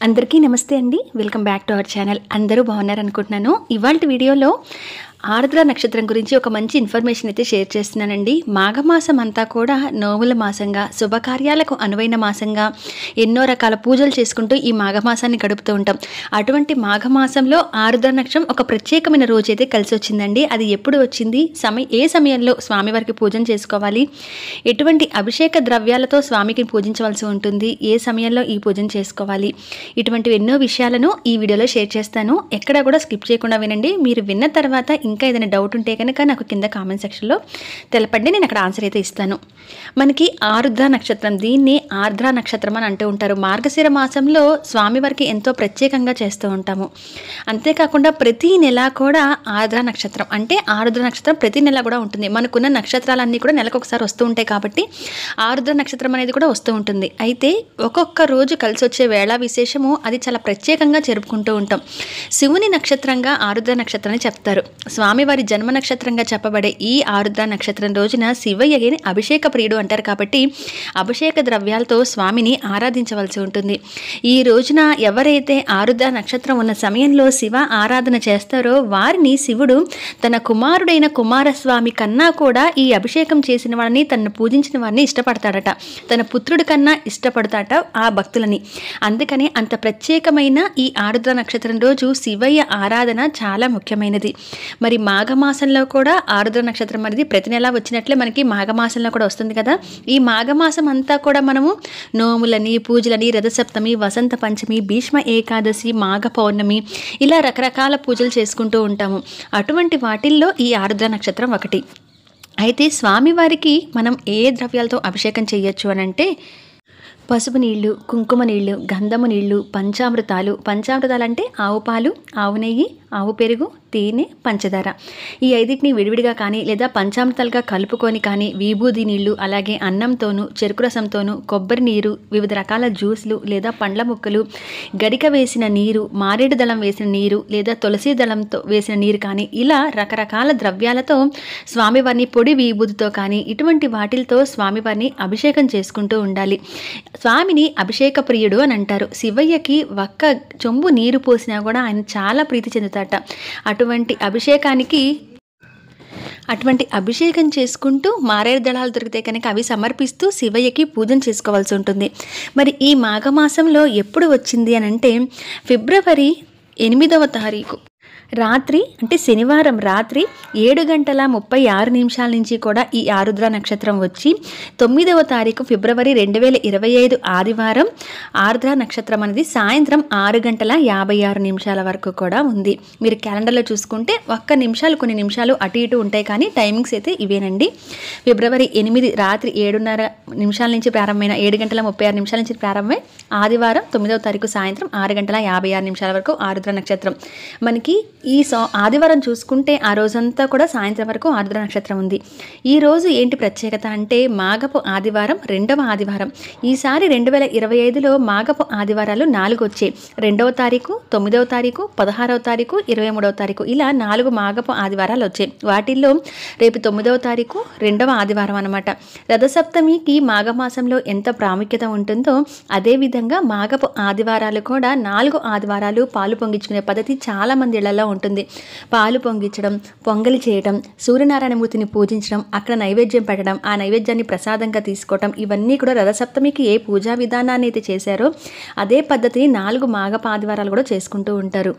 అందరికీ నమస్తే అండి. Welcome back to our channel. అందరూ బాగున్నారనుకుంటున్నాను. ఇవాల్టి వీడియోలో ఆర్ద్ర నక్షత్రం గురించి ఒక మంచి ఇన్ఫర్మేషన్ అయితే షేర్ చేస్తున్నానండి. మాఘమాసం అంతా కూడా నోముల మాసంగా, శుభకార్యాలకు అనువైన మాసంగా ఎన్నో రకాల పూజలు చేసుకుంటూ ఈ మాఘమాసాన్ని గడుపుతూ ఉంటాం. అటువంటి మాఘమాసంలో ఆర్ద్ర నక్షత్రం ఒక ప్రత్యేకమైన రోజు అయితే కలిసి వచ్చిందండి. అది ఎప్పుడు వచ్చింది, ఏ సమయంలో స్వామివారికి పూజన చేసుకోవాలి, ఎటువంటి అభిషేక ద్రవ్యాలతో స్వామికి పూజించవలసి ఉంటుంది, ఏ సమయంలో ఈ పూజన చేసుకోవాలి, ఇటువంటివి ఎన్నో విషయాలను ఈ వీడియోలో షేర్ చేస్తాను. ఎక్కడా కూడా స్కిప్ చేయకుండా వినండి. మీరు విన్న తర్వాత ఇంకా ఏదైనా డౌట్ ఉంటే కనుక నాకు కింద కామెంట్ సెక్షన్లో తెలపండి, నేను అక్కడ ఆన్సర్ అయితే ఇస్తాను. మనకి ఆరుద్ర నక్షత్రం, దీన్ని ఆర్ద్ర నక్షత్రం అని అంటూ ఉంటారు. మార్గశిర మాసంలో స్వామివారికి ఎంతో ప్రత్యేకంగా చేస్తూ ఉంటాము. అంతేకాకుండా ప్రతి నెల కూడా ఆర్ద్ర నక్షత్రం అంటే ఆరుద్ర నక్షత్రం ప్రతి నెల కూడా ఉంటుంది. మనకున్న నక్షత్రాలన్నీ కూడా నెలకు ఒకసారి వస్తూ ఉంటాయి కాబట్టి ఆరుద్ర నక్షత్రం అనేది కూడా వస్తూ ఉంటుంది. అయితే ఒక్కొక్క రోజు కలిసి వచ్చే వేళ విశేషము అది చాలా ప్రత్యేకంగా జరుపుకుంటూ ఉంటాం. శివుని నక్షత్రంగా ఆరుద్ర నక్షత్రాన్ని చెప్తారు. స్వామివారి జన్మ నక్షత్రంగా చెప్పబడే ఈ ఆరుద్ర నక్షత్రం రోజున శివయ్యని అభిషేక ప్రియుడు అంటారు కాబట్టి అభిషేక ద్రవ్యాలతో స్వామిని ఆరాధించవలసి ఉంటుంది. ఈ రోజున ఎవరైతే ఆరుద్ర నక్షత్రం ఉన్న సమయంలో శివ ఆరాధన చేస్తారో వారిని శివుడు తన కుమారుడైన కుమారస్వామి కన్నా కూడా ఈ అభిషేకం చేసిన వారిని, తనను పూజించిన వారిని ఇష్టపడతాడట. తన పుత్రుడి కన్నా ఇష్టపడతాడట ఆ భక్తులని. అందుకని అంత ప్రత్యేకమైన ఈ ఆరుద్ర నక్షత్రం రోజు శివయ్య ఆరాధన చాలా ముఖ్యమైనది. మరి మాఘమాసంలో కూడా ఆరుద్ర నక్షత్రం అనేది ప్రతి నెల వచ్చినట్లే మనకి మాఘమాసంలో కూడా వస్తుంది కదా. ఈ మాఘమాసం అంతా కూడా మనము నోములని, పూజలని, రథసప్తమి, వసంత పంచమి, భీష్మ ఏకాదశి, మాఘ పౌర్ణమి ఇలా రకరకాల పూజలు చేసుకుంటూ ఉంటాము. అటువంటి వాటిల్లో ఈ ఆరుద్ర నక్షత్రం ఒకటి. అయితే స్వామివారికి మనం ఏ ద్రవ్యాలతో అభిషేకం చేయొచ్చు అని అంటే పసుపు నీళ్లు, కుంకుమ నీళ్లు, గంధము నీళ్లు, పంచామృతాలు అంటే ఆవు పాలు, ఆవు నెయ్యి, ఆవు పెరుగు, తేనె, పంచదార ఈ ఐదింటిని విడివిడిగా కానీ లేదా పంచామృతాలుగా కలుపుకొని కానీ విభూది నీళ్లు, అలాగే అన్నంతోనూ, చెరుకు రసంతోనూ, కొబ్బరి నీరు, వివిధ రకాల జ్యూస్లు లేదా పండ్ల ముక్కలు, గరిక వేసిన నీరు, మారేడు దళం వేసిన నీరు లేదా తులసి దళంతో వేసిన నీరు కానీ ఇలా రకరకాల ద్రవ్యాలతో స్వామివారిని పొడి విభూదితో కానీ ఇటువంటి వాటిలతో స్వామివారిని అభిషేకం చేసుకుంటూ ఉండాలి. స్వామిని అభిషేక ప్రియుడు అని అంటారు. శివయ్యకి ఒక్క చెంబు నీరు పోసినా కూడా ఆయన చాలా ప్రీతి చెందుతాట. అటువంటి అభిషేకం చేసుకుంటూ మారేడు దళాలు దొరికితే కనుక అవి సమర్పిస్తూ శివయ్యకి పూజన చేసుకోవాల్సి ఉంటుంది. మరి ఈ మాఘమాసంలో ఎప్పుడు వచ్చింది అని అంటే ఫిబ్రవరి 8వ తారీఖు రాత్రి, అంటే శనివారం రాత్రి 7:36 నుంచి కూడా ఈ ఆరుద్ర నక్షత్రం వచ్చి 9వ తారీఖు ఫిబ్రవరి 2025 ఆదివారం ఆరుద్ర నక్షత్రం అనేది సాయంత్రం 6:56 వరకు కూడా ఉంది. మీరు క్యాలెండర్లో చూసుకుంటే కొన్ని నిమిషాలు అటు ఇటు ఉంటాయి కానీ టైమింగ్స్ అయితే ఇవేనండి. ఫిబ్రవరి 8 రాత్రి 7:30 నుంచి ప్రారంభమైన 7:36 నుంచి ప్రారంభమై ఆదివారం 9వ తారీఖు సాయంత్రం 6:56 వరకు ఆరుద్ర నక్షత్రం. మనకి ఈ ఆదివారం చూసుకుంటే ఆ రోజంతా కూడా సాయంత్రం వరకు ఆరుద్ర నక్షత్రం ఉంది. ఈ రోజు ఏంటి ప్రత్యేకత అంటే మాఘపు ఆదివారం, 2వ ఆదివారం. ఈసారి 2025లో మాఘపు ఆదివారాలు 4 వచ్చాయి. 2వ తారీఖు, 9వ తారీఖు, 16వ తారీఖు, 23వ తారీఖు ఇలా 4 మాఘపు ఆదివారాలు వచ్చాయి. వాటిల్లో రేపు 9వ తారీఖు 2వ ఆదివారం అనమాట. రథసప్తమికి మాఘమాసంలో ఎంత ప్రాముఖ్యత ఉంటుందో అదేవిధంగా మాఘపు ఆదివారాలు కూడా 4 ఆదివారాలు పాలు పొంగించుకునే పద్ధతి చాలా మంది ఇళ్లలో ఉంటుంది. పాలు పొంగించడం, పొంగలి చేయడం, సూర్యనారాయణమూర్తిని పూజించడం, అక్కడ నైవేద్యం పెట్టడం, ఆ నైవేద్యాన్ని ప్రసాదంగా తీసుకోవడం ఇవన్నీ కూడా రథసప్తమికి ఏ పూజా విధానాన్ని అయితే చేశారో అదే పద్ధతిని 4 మాఘపాదివారాలు కూడా చేసుకుంటూ ఉంటారు.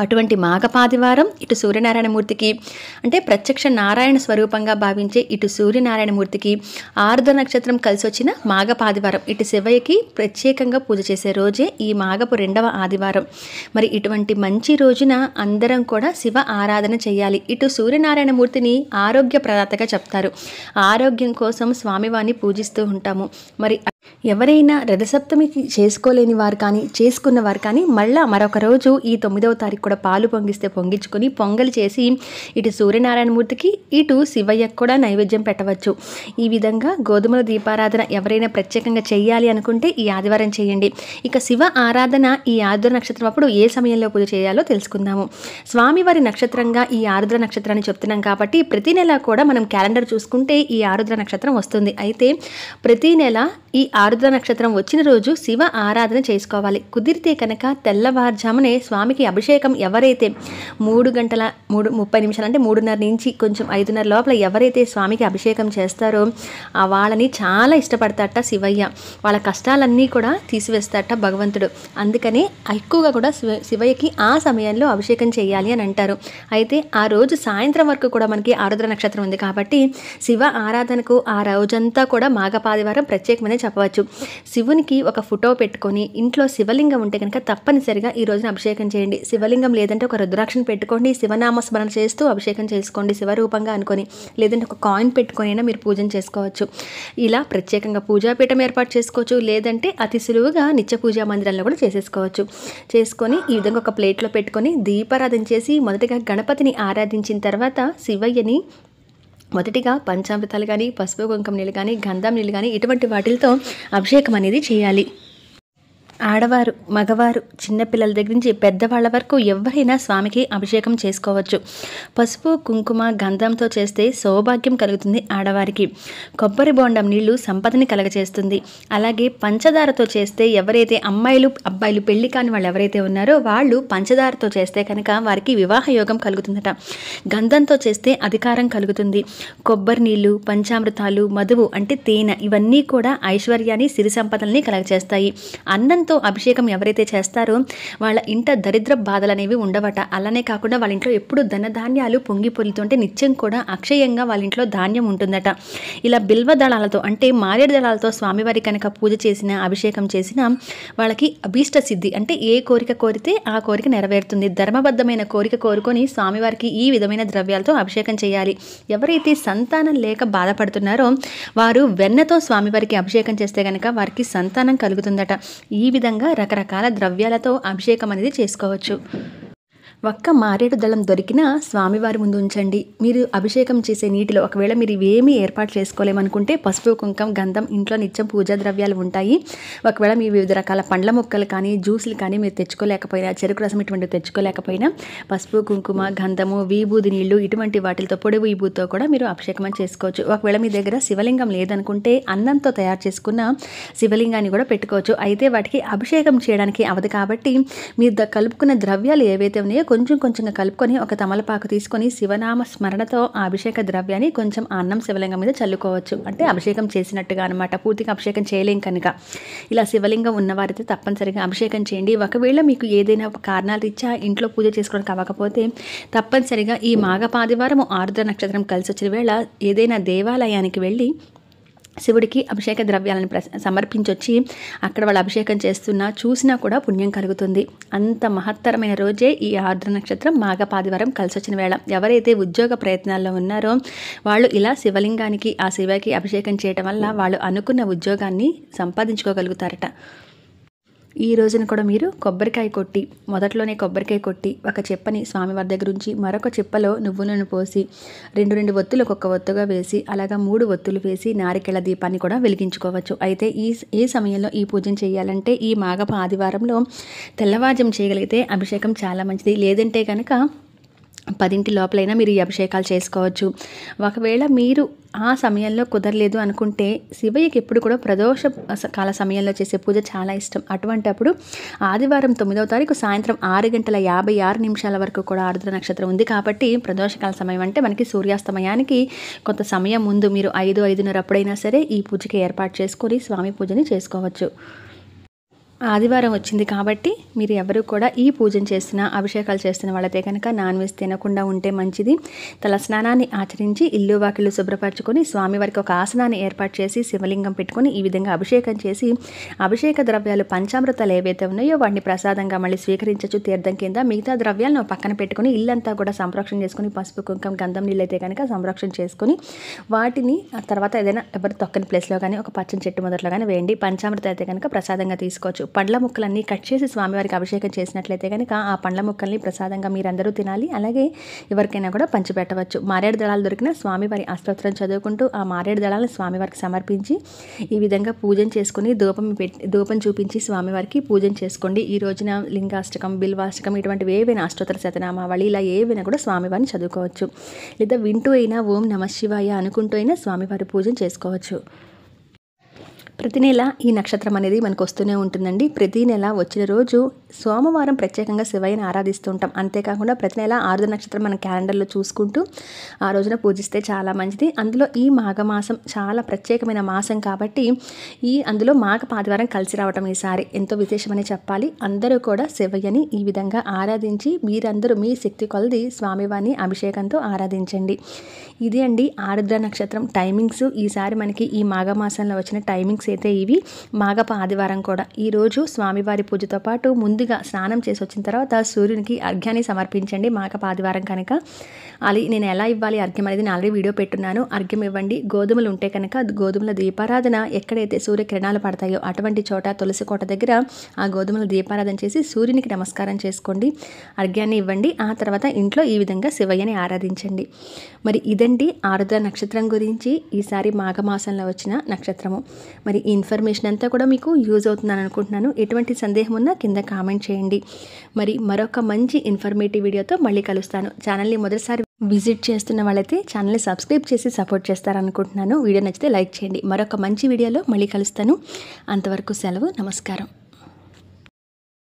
అటువంటి మాఘపాదివారం ఇటు సూర్యనారాయణమూర్తికి అంటే ప్రత్యక్ష నారాయణ స్వరూపంగా భావించే ఇటు సూర్యనారాయణమూర్తికి ఆరుద్ర నక్షత్రం కలిసి వచ్చిన మాఘపాదివారం ఇటు శివయ్యకి ప్రత్యేకంగా పూజ చేసే రోజే ఈ మాఘపు 2వ ఆదివారం. మరి ఇటువంటి మంచి రోజున అందరం కూడా శివ ఆరాధన చేయాలి. ఇటు సూర్యనారాయణమూర్తిని ఆరోగ్య ప్రదాతగా చెప్తారు. ఆరోగ్యం కోసం స్వామివారిని పూజిస్తూ ఉంటాము. మరి ఎవరైనా రథసప్తమికి చేసుకోలేని వారు కానీ చేసుకున్న వారు కానీ మళ్ళా మరొక రోజు ఈ 9వ తారీఖు కూడా పాలు పొంగిస్తే పొంగించుకొని పొంగలి చేసి ఇటు సూర్యనారాయణమూర్తికి ఇటు శివయ్యకు కూడా నైవేద్యం పెట్టవచ్చు. ఈ విధంగా గోధుమల దీపారాధన ఎవరైనా ప్రత్యేకంగా చేయాలి అనుకుంటే ఈ ఆదివారం చేయండి. ఇక శివ ఆరాధన ఈ ఆరుద్ర నక్షత్రం అప్పుడు ఏ సమయంలో పూజ చేయాలో తెలుసుకుందాము. స్వామివారి నక్షత్రంగా ఈ ఆరుద్ర నక్షత్రాన్ని చెప్తున్నాం కాబట్టి ప్రతి నెల కూడా మనం క్యాలెండర్ చూసుకుంటే ఈ ఆరుద్ర నక్షత్రం వస్తుంది. అయితే ప్రతి నెల ఈ ఆరుద్ర నక్షత్రం వచ్చిన రోజు శివ ఆరాధన చేసుకోవాలి. కుదిరితే కనుక తెల్లవారుజామునే స్వామికి అభిషేకం ఎవరైతే 3:30 అంటే 3:30 నుంచి కొంచెం 5:30 లోపల ఎవరైతే స్వామికి అభిషేకం చేస్తారో వాళ్ళని చాలా ఇష్టపడతాట శివయ్య. వాళ్ళ కష్టాలన్నీ కూడా తీసివేస్తాట భగవంతుడు. అందుకని ఎక్కువగా కూడా శివయ్యకి ఆ సమయంలో అభిషేకం చేయాలి అని అంటారు. అయితే ఆ రోజు సాయంత్రం వరకు కూడా మనకి ఆరుద్ర నక్షత్రం ఉంది కాబట్టి శివ ఆరాధనకు ఆ రోజంతా కూడా మాఘపాదివారం ప్రత్యేకమైన చెప్పవచ్చు. శివునికి ఒక ఫోటో పెట్టుకొని ఇంట్లో శివలింగం ఉంటే కనుక తప్పనిసరిగా ఈ రోజున అభిషేకం చేయండి. శివలింగం లేదంటే ఒక రుద్రాక్షను పెట్టుకోండి, శివనామస్మరణ చేస్తూ అభిషేకం చేసుకోండి శివరూపంగా అనుకొని. లేదంటే ఒక కాయిన్ పెట్టుకొని అయినా మీరు పూజన చేసుకోవచ్చు. ఇలా ప్రత్యేకంగా పూజాపీఠం ఏర్పాటు చేసుకోవచ్చు. లేదంటే అతి సులువుగా నిత్య పూజా మందిరంలో కూడా చేసేసుకోవచ్చు. చేసుకొని ఈ విధంగా ఒక ప్లేట్లో పెట్టుకొని దీపారాధన చేసి మొదటగా గణపతిని ఆరాధించిన తర్వాత శివయ్యని మొదటిగా పంచామృతాలు కానీ, పసుపు కుంకుమ నీళ్ళు కానీ, గంధం నీళ్ళు కానీ ఇటువంటి వాటిలతో అభిషేకం అనేది చేయాలి. ఆడవారు, మగవారు, చిన్నపిల్లల దగ్గర నుంచి పెద్దవాళ్ళ వరకు ఎవరైనా స్వామికి అభిషేకం చేసుకోవచ్చు. పసుపు, కుంకుమ, గంధంతో చేస్తే సౌభాగ్యం కలుగుతుంది ఆడవారికి. కొబ్బరి బోండం నీళ్లు సంపదని కలగచేస్తుంది. అలాగే పంచదారతో చేస్తే ఎవరైతే అమ్మాయిలు, అబ్బాయిలు పెళ్లి కాని వాళ్ళు ఎవరైతే ఉన్నారో వాళ్ళు పంచదారతో చేస్తే కనుక వారికి వివాహ యోగం కలుగుతుందట. గంధంతో చేస్తే అధికారం కలుగుతుంది. కొబ్బరి నీళ్లు, పంచామృతాలు, మధువు అంటే తేనె ఇవన్నీ కూడా ఐశ్వర్యాన్ని, సిరి సంపదల్ని కలగచేస్తాయి. అన్నంతో అభిషేకం ఎవరైతే చేస్తారో వాళ్ళ ఇంట దరిద్ర బాధలు అనేవి ఉండవట. అలానే కాకుండా వాళ్ళ ఇంట్లో ఎప్పుడు ధనధాన్యాలు పొంగి పొరులుతుంటే నిత్యం కూడా అక్షయంగా వాళ్ళ ఇంట్లో ధాన్యం ఉంటుందట. ఇలా బిల్వ దళాలతో అంటే మారేడు దళాలతో స్వామివారి కనుక పూజ చేసిన, అభిషేకం చేసిన వాళ్ళకి అభీష్ట సిద్ధి అంటే ఏ కోరిక కోరితే ఆ కోరిక నెరవేరుతుంది. ధర్మబద్ధమైన కోరిక కోరుకొని స్వామివారికి ఈ విధమైన ద్రవ్యాలతో అభిషేకం చేయాలి. ఎవరైతే సంతానం లేక బాధపడుతున్నారో వారు వెన్నతో స్వామివారికి అభిషేకం చేస్తే కనుక వారికి సంతానం కలుగుతుందట. ఈ విధంగా రకరకాల ద్రవ్యాలతో అభిషేకం అనేది చేసుకోవచ్చు. ఒక్క మారేడు దళం దొరికినా స్వామివారి ముందు ఉంచండి. మీరు అభిషేకం చేసే నీటిలో ఒకవేళ మీరు ఇవేమీ ఏర్పాటు చేసుకోలేమనుకుంటే పసుపు, కుంకం, గంధం ఇంట్లో నిత్యం పూజా ద్రవ్యాలు ఉంటాయి. ఒకవేళ మీ వివిధ రకాల పండ్ల మొక్కలు కానీ, జ్యూసులు కానీ మీరు తెచ్చుకోలేకపోయినా, చెరుకు రసం ఇటువంటివి తెచ్చుకోలేకపోయినా పసుపు, కుంకుమ, గంధము, విభూది నీళ్లు ఇటువంటి వాటితో, పొడి విభూతితో కూడా మీరు అభిషేకం చేసుకోవచ్చు. ఒకవేళ మీ దగ్గర శివలింగం లేదనుకుంటే అన్నంతో తయారు చేసుకున్న శివలింగాన్ని కూడా పెట్టుకోవచ్చు. అయితే వాటికి అభిషేకం చేయడానికి అవదు కాబట్టి మీరు కలుపుకున్న ద్రవ్యాలు ఏవైతే ఉన్నాయో కొంచెం కొంచెంగా కలుపుకొని ఒక తమలపాకు తీసుకొని శివనామ స్మరణతో ఆ అభిషేక ద్రవ్యాన్ని కొంచెం అన్నం శివలింగం మీద చల్లుకోవచ్చు. అంటే అభిషేకం చేసినట్టుగా అనమాట. పూర్తిగా అభిషేకం చేయలేం కనుక ఇలా శివలింగం ఉన్నవారైతే తప్పనిసరిగా అభిషేకం చేయండి. ఒకవేళ మీకు ఏదైనా కారణాలు రీత్యా ఇంట్లో పూజ చేసుకోవడానికి అవ్వకపోతే తప్పనిసరిగా ఈ మాఘపాదివారం ఆరుద్ర నక్షత్రం కలిసి వచ్చిన వేళ ఏదైనా దేవాలయానికి వెళ్ళి శివుడికి అభిషేక ద్రవ్యాలను సమర్పించొచ్చి అక్కడ వాళ్ళు అభిషేకం చేస్తున్నా చూసినా కూడా పుణ్యం కలుగుతుంది. అంత మహత్తరమైన రోజే ఈ ఆరుద్ర నక్షత్రం మాఘపాదివారం కలిసి వచ్చిన వేళ. ఎవరైతే ఉద్యోగ ప్రయత్నాల్లో ఉన్నారో వాళ్ళు ఇలా శివలింగానికి, ఆ శివకి అభిషేకం చేయటం వల్ల వాళ్ళు అనుకున్న ఉద్యోగాన్ని సంపాదించుకోగలుగుతారట. ఈ రోజున కూడా మీరు కొబ్బరికాయ కొట్టి, మొదట్లోనే కొబ్బరికాయ కొట్టి ఒక చెప్పని స్వామివారి దగ్గర ఉంచి మరొక చెప్పలో నువ్వు నూనె పోసి 2 ఒత్తులు ఒక్కొక్క ఒత్తుగా వేసి అలాగా 3 ఒత్తులు వేసి నారికేళ దీపాన్ని కూడా వెలిగించుకోవచ్చు. అయితే ఈ సమయంలో ఈ పూజను చేయాలంటే ఈ మాఘపు ఆదివారంలో తెల్లవారుజాము చేయగలిగితే అభిషేకం చాలా మంచిది. లేదంటే కనుక 10 లోపలైనా మీరు ఈ అభిషేకాలు చేసుకోవచ్చు. ఒకవేళ మీరు ఆ సమయంలో కుదరలేదు అనుకుంటే శివయ్యకి ఎప్పుడు కూడా ప్రదోష కాల సమయంలో చేసే పూజ చాలా ఇష్టం. అటువంటప్పుడు ఆదివారం 9వ తారీఖు సాయంత్రం 6:56 వరకు కూడా ఆరుద్ర నక్షత్రం ఉంది కాబట్టి ప్రదోషకాల సమయం అంటే మనకి సూర్యాస్తమయానికి కొంత సమయం ముందు మీరు 5:30 అప్పుడైనా సరే ఈ పూజకి ఏర్పాటు చేసుకొని స్వామి పూజని చేసుకోవచ్చు. ఆదివారం వచ్చింది కాబట్టి మీరు ఎవరు కూడా ఈ పూజను చేస్తున్న, అభిషేకాలు చేస్తున్న వాళ్ళైతే కనుక నాన్ వెజ్ తినకుండా ఉంటే మంచిది. తల స్నానాన్ని ఆచరించి ఇల్లు వాకిళ్ళు శుభ్రపరచుకొని స్వామివారికి ఒక ఆసనాన్ని ఏర్పాటు చేసి శివలింగం పెట్టుకొని ఈ విధంగా అభిషేకం చేసి అభిషేక ద్రవ్యాలు పంచామృతాలు ఏవైతే ఉన్నాయో వాటిని ప్రసాదంగా మళ్ళీ స్వీకరించచ్చు తీర్థం కింద. మిగతా ద్రవ్యాలను పక్కన పెట్టుకొని ఇల్లంతా కూడా సంరక్షణ చేసుకుని పసుపు, కుంకం, గంధం నీళ్ళు అయితే కనుక సంరక్షణ చేసుకొని వాటిని ఆ తర్వాత ఏదైనా ఎవరు తొక్కని ప్లేస్లో కానీ ఒక పచ్చని చెట్టు మొదట్లో కానీ వేయండి. పంచామృత అయితే కనుక ప్రసాదంగా తీసుకోవచ్చు. పండ్ల ముక్కలన్నీ కట్ చేసి స్వామివారికి అభిషేకం చేసినట్లయితే కనుక ఆ పండ్ల ముక్కల్ని ప్రసాదంగా మీరందరూ తినాలి. అలాగే ఎవరికైనా కూడా పంచిపెట్టవచ్చు. మారేడు దళాలు దొరికిన స్వామివారి అష్టోత్తరం చదువుకుంటూ ఆ మారేడు దళాలను స్వామివారికి సమర్పించి ఈ విధంగా పూజన చేసుకుని ధూపం చూపించి స్వామివారికి పూజన చేసుకోండి. ఈ రోజున లింగాష్టకం, బిల్వాష్టకం ఇటువంటివి ఏవైనా అష్టోత్తర శతనామావళి ఇలా ఏవైనా కూడా స్వామివారిని చదువుకోవచ్చు. లేదా వింటూ అయినా ఓం నమ శివాయ అనుకుంటూ అయినా స్వామివారి పూజన చేసుకోవచ్చు. ప్రతి నెల ఈ నక్షత్రం అనేది మనకు వస్తూనే ఉంటుందండి. ప్రతి నెల వచ్చిన రోజు సోమవారం ప్రత్యేకంగా శివయ్యని ఆరాధిస్తూ ఉంటాం. అంతేకాకుండా ప్రతి నెల ఆరుద్ర నక్షత్రం మన క్యాలెండర్లో చూసుకుంటూ ఆ రోజున పూజిస్తే చాలా మంచిది. అందులో ఈ మాఘమాసం చాలా ప్రత్యేకమైన మాసం కాబట్టి అందులో మాఘ ఆదివారం కలిసి రావటం ఈసారి ఎంతో విశేషమని చెప్పాలి. అందరూ కూడా శివయ్యని ఈ విధంగా ఆరాధించి మీరందరూ మీ శక్తి కొలది స్వామివారిని అభిషేకంతో ఆరాధించండి. ఇది అండి ఆరుద్ర నక్షత్రం టైమింగ్స్. ఈసారి మనకి ఈ మాఘమాసంలో వచ్చిన టైమింగ్స్ అయితే ఇవి. మాఘపు ఆదివారం కూడా ఈరోజు స్వామివారి పూజతో పాటు ముందుగా స్నానం చేసి వచ్చిన తర్వాత సూర్యునికి అర్ఘ్యాన్ని సమర్పించండి. మాఘపు ఆదివారం కనుక అది నేను ఎలా ఇవ్వాలి అర్ఘ్యం అనేది నేను ఆల్రెడీ వీడియో పెట్టున్నాను. అర్ఘ్యం ఇవ్వండి. గోధుమలు ఉంటే కనుక గోధుమల దీపారాధన ఎక్కడైతే సూర్యకిరణాలు పడతాయో అటువంటి చోట తులసి కోట దగ్గర ఆ గోధుమల దీపారాధన చేసి సూర్యునికి నమస్కారం చేసుకోండి. అర్ఘ్యాన్ని ఇవ్వండి. ఆ తర్వాత ఇంట్లో ఈ విధంగా శివయ్యని ఆరాధించండి. మరి ఇదండి ఆరుద్ర నక్షత్రం గురించి ఈసారి మాఘమాసంలో వచ్చిన నక్షత్రము. మరి ఈ ఇన్ఫర్మేషన్ అంతా కూడా మీకు యూజ్ అవుతుందని అనుకుంటున్నాను. ఎటువంటి సందేహం ఉన్నా కింద కామెంట్ చేయండి. మరి మరొక మంచి ఇన్ఫర్మేటివ్ వీడియోతో మళ్ళీ కలుస్తాను. ఛానల్ని మొదటిసారి విజిట్ చేస్తున్న వాళ్ళైతే ఛానల్ని సబ్స్క్రైబ్ చేసి సపోర్ట్ చేస్తారనుకుంటున్నాను. వీడియో నచ్చితే లైక్ చేయండి. మరొక మంచి వీడియోలో మళ్ళీ కలుస్తాను. అంతవరకు సెలవు. నమస్కారం.